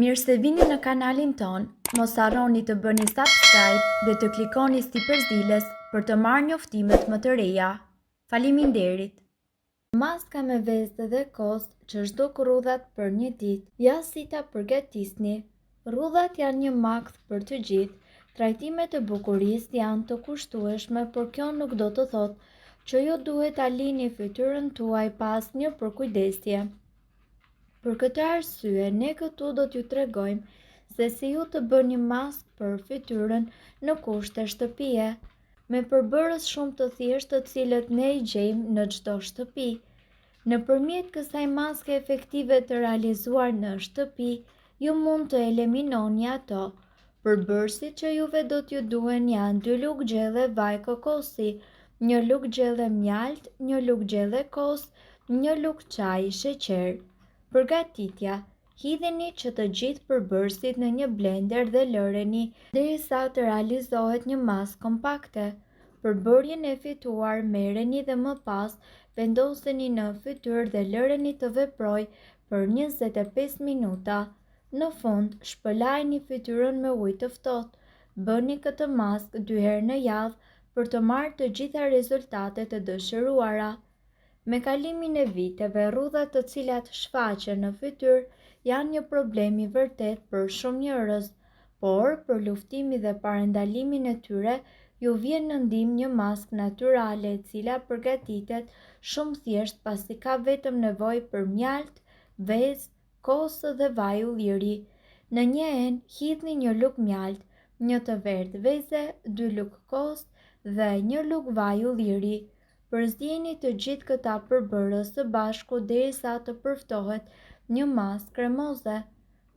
Mirë se vini në kanalin ton, mos harroni të bëni subscribe dhe të klikoni si përzdiles për të marrë njoftimet më të reja. Faleminderit! Maska me vezë dhe kos që zhduk rrudhat për një ditë. Ja si ta përgatisni. Rrudhat janë një makt për të gjithë. Trajtimet e bukurisë janë të kushtueshme, por kjo nuk do të thotë që ju duhet ta lini fytyrën tuaj pas një përkujdesje. Për këtë arsye, ne këtu do t'ju tregojmë se si ju të bëni maskë për fytyrën në kushte shtëpie, me përbërës shumë të thjeshtë të cilët ne i gjejmë në çdo shtëpi. Nëpërmjet kësaj maske efektive të realizuar në shtëpi, ju mund të eliminoni ato. Përbërësit që juve do t'ju duhen janë 2 lugë gjelle vaj kokosi, 1 lugë gjelle mjalt, 1 lugë gjelle kos, 1 lugë çaji sheqer. Përgatitja: hidheni që të gjithë përbërësit në një blender dhe lëreni derisa të realizohet një maskë kompakte. Përbërjen e fituar merreni dhe më pas vendoseni në fytyrë dhe lëreni të veprojë për 25 minuta. Në fund, shpëlajini fytyrën me ujë të ftohtë. Bëni këtë maskë 2 herë në javë për të marrë të gjitha rezultatet e dëshiruara. Me kalimin e viteve, rrudhat të cilat shfaqen në fytyrë janë një problem i vërtet për shumë njerëz, por për luftimin dhe parandalimin e tyre ju vjen në ndihmë një maskë natyrale e cila përgatitet shumë thjesht pasi ka vetëm nevojë për mjalt, vezë, kosë dhe vaj ulliri. Në një enë hidhni 1 lugë mjalt, 1 të verdhë veze, 2 lugë kosë dhe 1 lugë vaj ulliri. Përzieni të gjithë këta përbërës së bashku derisa të përftohet një masë kremoze.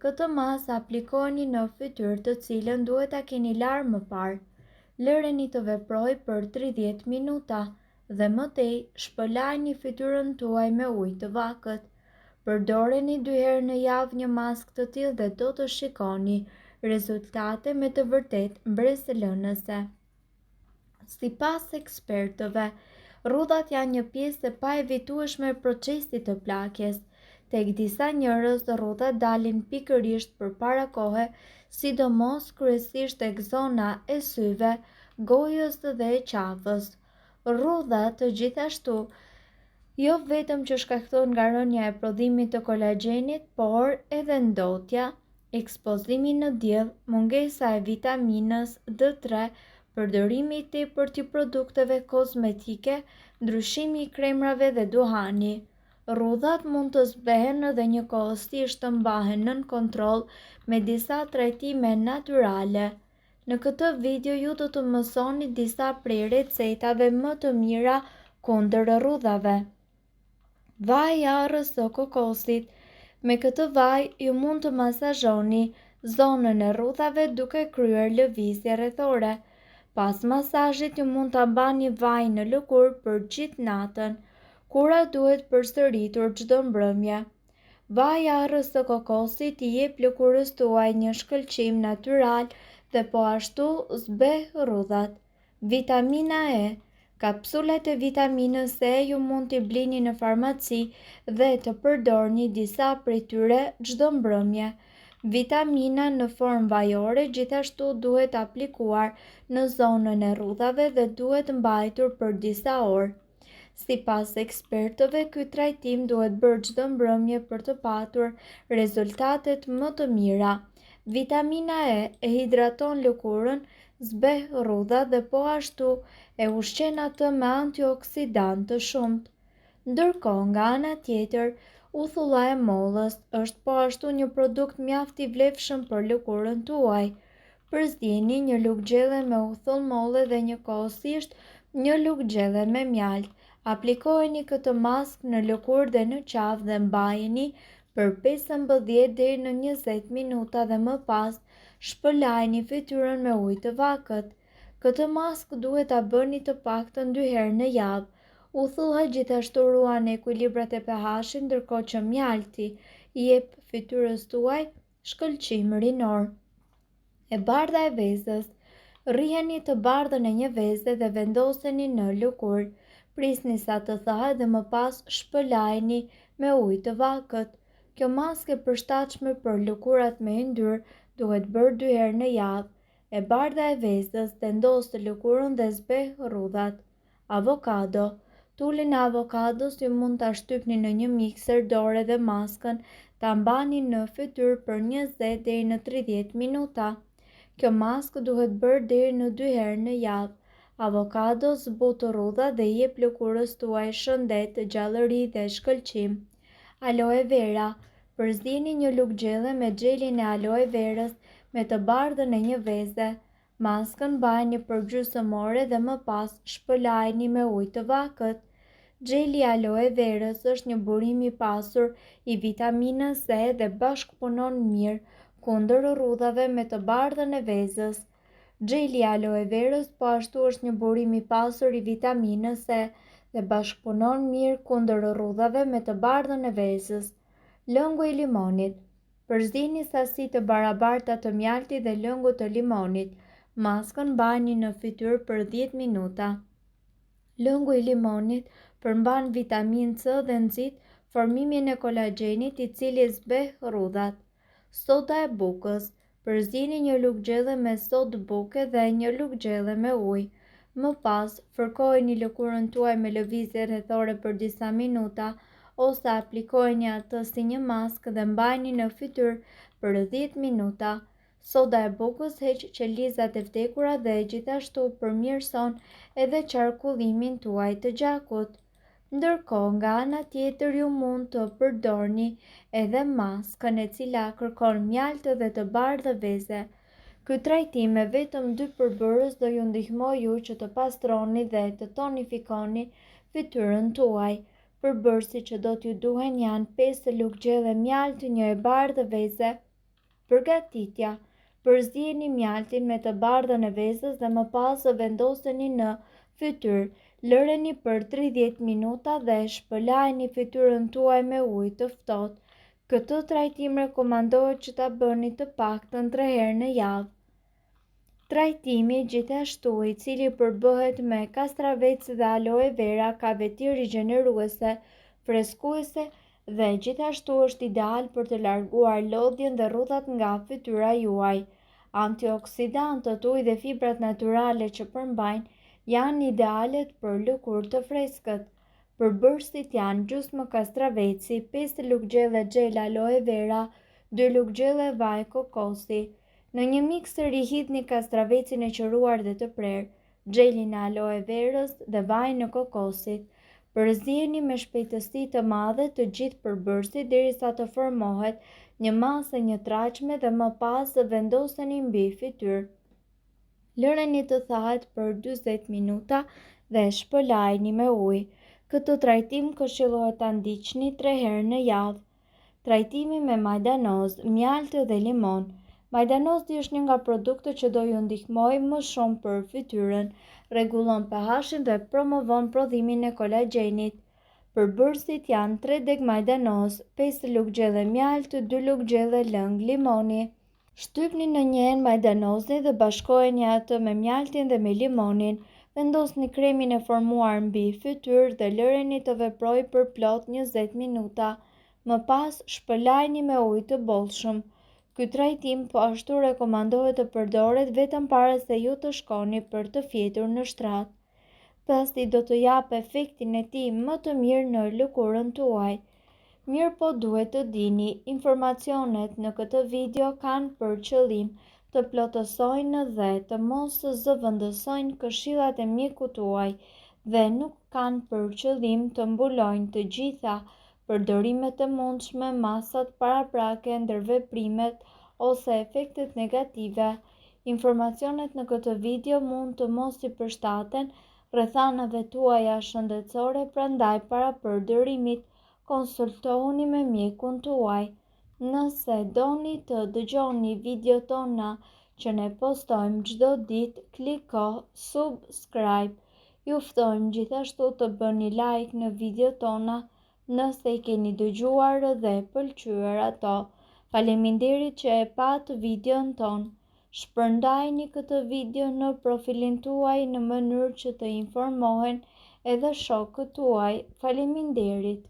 Këtë masë aplikoni në fytyrë të cilën duhet ta keni larë më parë. Lëreni të veprojë për 30 minuta dhe më tej shpëlajini fytyrën tuaj me ujë të vakët. Përdoreni 2 herë në javë një maskë të tillë dhe do të shikoni rezultate me të vërtetë mbretëlënëse. Sipas ekspertëve, rrudhat janë një pjesë e paevitueshme e procesit të plakjes. Tek disa njerëz rrudhat dalin pikërisht përpara kohe, sidomos kryesisht tek zona e syve, gojës dhe e qafës. Rrudhat gjithashtu jo vetëm që shkaktojnë nga rënja e prodhimit të kolagjenit, por edhe ndotja, ekspozimi në diell, mungesa e vitaminës D3, përdorimi i tepërt i produkteve kozmetike, ndryshimi i kremrave dhe duhani. Rrudhat mund të zbehen edhe njëkohësisht të mbahen nën kontroll me disa trajtime natyrale. Në këtë video ju do të mësoni disa prej recetave më të mira kundër rrudhave. Vaj arrës së kokosit. Me këtë vaj ju mund të masazhoni zonën e rrudhave duke kryer lëvizje rrethore. Pas masazhit ju mund ta mbani vajin në lëkurë për gjithë natën. Kura duhet përsëritur çdo mbrëmje. Vaji arrës së kokosit i jep lëkurës tuaj një shkëlqim natyral dhe po ashtu zbeh rrudhat. Vitamina E. Kapsulat e vitaminës E ju mund t'i blini në farmaci dhe të përdorni disa prej tyre çdo mbrëmje. Vitamina në formë vajore gjithashtu duhet aplikuar në zonën e rrudhave dhe duhet mbajtur për disa orë. Sipas ekspertëve, ky trajtim duhet bërë çdo mbrëmje për të patur rezultatet më të mira. Vitamina E hidraton lëkurën, zbeh rrudhat dhe po ashtu e ushqen atë me antioksidantë të shumtë. Ndërkohë, nga ana tjetër, uthulla e mollës është po ashtu një produkt mjaft i vlefshëm për lëkurën tuaj. Përzieni 1 lugë gjelle me uthull molle dhe njëkohësisht 1 lugë gjelle me mjalt. Aplikojeni këtë maskë në lëkurë dhe në qafë dhe mbajeni për 15 deri në 20 minuta dhe më pas shpëlajini fytyrën me ujë të vakët. Këtë maskë duhet ta bëni të paktën 2 herë në javë. Uthulla gjithashtu ruan ekuilibrat e pH-it, ndërkohë që mjalti i jep fytyrës tuaj shkëlqim rinor. E bardha e vezës. Rriheni të bardhën e një veze dhe vendoseni në lëkurë. Prisni sa të thahet dhe më pas shpëlajini me ujë të vakët. Kjo maskë e përshtatshme për lëkurat me yndyrë duhet bërë 2 herë në javë. E bardha e vezës vendos të lëkurën dhe zbeh rrudhat. Avokado. Tulin e avokados ju mund ta shtypni në një mikser dore dhe maskën ta mbani në fytyrë për 20 deri në 30 minuta. Kjo maskë duhet bërë deri në 2 herë në javë. Avokado zbut rrudhat dhe jep lëkurës tuaj shëndet, gjallëri dhe shkëlqim. Aloe vera. Përzieni një lugë gjelle me xhelin e aloe verës me të bardhën e një veze. Maskën mbajini për gjysmë ore dhe më pas shpëlajini me ujë të vakët. Xheli i aloe verës është një burim i pasur i vitaminës C dhe bashkëpunon mirë kundër rrudhave me të bardhën e vezës. Xheli i aloe verës po ashtu është një burim i pasur i vitaminës C dhe bashkëpunon mirë kundër rrudhave me të bardhën e vezës. Lëngu i limonit. Përzini sasi të barabarta të mjaltit dhe lëngut të limonit. Maskën mbajini në fytyrë për 10 minuta. Lëngu i limonit përmban vitaminë C dhe nxit formimin e kolagjenit i cili zbeh rrudhat. Soda e bukës. Përzini një lugë gjelle me sodë buke dhe një lugë gjelle me ujë. Më pas, fërkojeni lëkurën tuaj me lëvizje rrethore për disa minuta ose aplikojeni atë si një maskë dhe mbajini në fytyrë për 10 minuta. Soda e bukës heq qelizat e vdekura dhe gjithashtu përmirëson edhe qarkullimin tuaj të gjakut. Ndërkohë, nga ana tjetër ju mund të përdorni edhe maskën e cila kërkon mjalt dhe të bardhë veze. Ky trajtim me vetëm 2 përbërës do ju ndihmojë ju që të pastroni dhe të tonifikoni fytyrën tuaj. Përbërësit që do t'ju duhen janë 5 lugë gjelle mjalt, 1 e bardhë veze. Përgatitja. Përzieni mjaltin me të bardhën e vezës dhe më pas vendoseni në fytyrë. Lëreni për 30 minuta dhe shpëlajini fytyrën tuaj me ujë të ftohtë. Këtë trajtim rekomandohet që ta bëni të paktën 3 herë në javë. Trajtimi gjithashtu i cili përbëhet me kastravec dhe aloe vera ka veti rigjeneruese, freskuese dhe gjithashtu është ideal për të larguar lodhjen dhe rrudhat nga fytyra juaj. Antioksidantët, ujë dhe fibrat natyrale që përmbajnë janë idealet për lëkurë të freskët. Përbërësit janë gjysmë kastraveci, 5 lugë gjelle xhel aloe vera, 2 lugë gjelle vaj kokosi. Në një mikser i hidhni kastravecin e qëruar dhe të prerë, xhelin e aloe verës dhe vajin e kokosit. Përzieni me shpejtësi të madhe të gjithë përbërësit derisa të formohet një masë një traqme dhe më pas vendoseni mbi fytyrë. Lëreni të thahet për 40 minuta dhe shpëlajini me ujë. Këtë trajtim këshillohet ta ndiqni 3 herë në javë. Trajtimi me majdanoz, mjalt dhe limon. Majdanozi është një nga produktet që do ju ndihmojë më shumë për fytyrën, rregullon pH-in dhe promovon prodhimin e kolagjenit. Përbërësit janë 3 deg majdanoz, 5 lugë gjelle mjalt, 2 lugë gjelle lëng limoni. Shtypni në një enë majdanozin dhe bashkojeni atë me mjaltin dhe me limonin. Vendosni kremin e formuar mbi fytyrë dhe lëreni të veprojë për plot 20 minuta. Më pas shpëlajini me ujë të bollshëm. Ky trajtim po ashtu rekomandohet të përdoret vetëm para se ju të shkoni për të fjetur në shtrat. Pasti do të jap efektin e tij më të mirë në lëkurën tuaj. Mirë po duhet të dini, informacionet në këtë video kanë për qëllim të plotësojnë dhe të mos zëvendësojnë këshillat e mjekut tuaj dhe nuk kanë për qëllim të mbulojnë të gjitha përdorimet e mundshme, masat paraprake, ndërveprimet ose efektet negative. Informacionet në këtë video mund të mos i përshtaten rrethanave tuaja shëndetësore, prandaj para përdorimit konsultohuni me mjekun tuaj. Nëse doni të dëgjoni video tona që ne postojmë çdo ditë, kliko subscribe. Ju ftojmë gjithashtu të bëni like në video tona nëse i keni dëgjuar dhe pëlqyer ato. Faleminderit që e pat videon ton. Shpërndajini këtë video në profilin tuaj në mënyrë që të informohen edhe shokët tuaj. Faleminderit.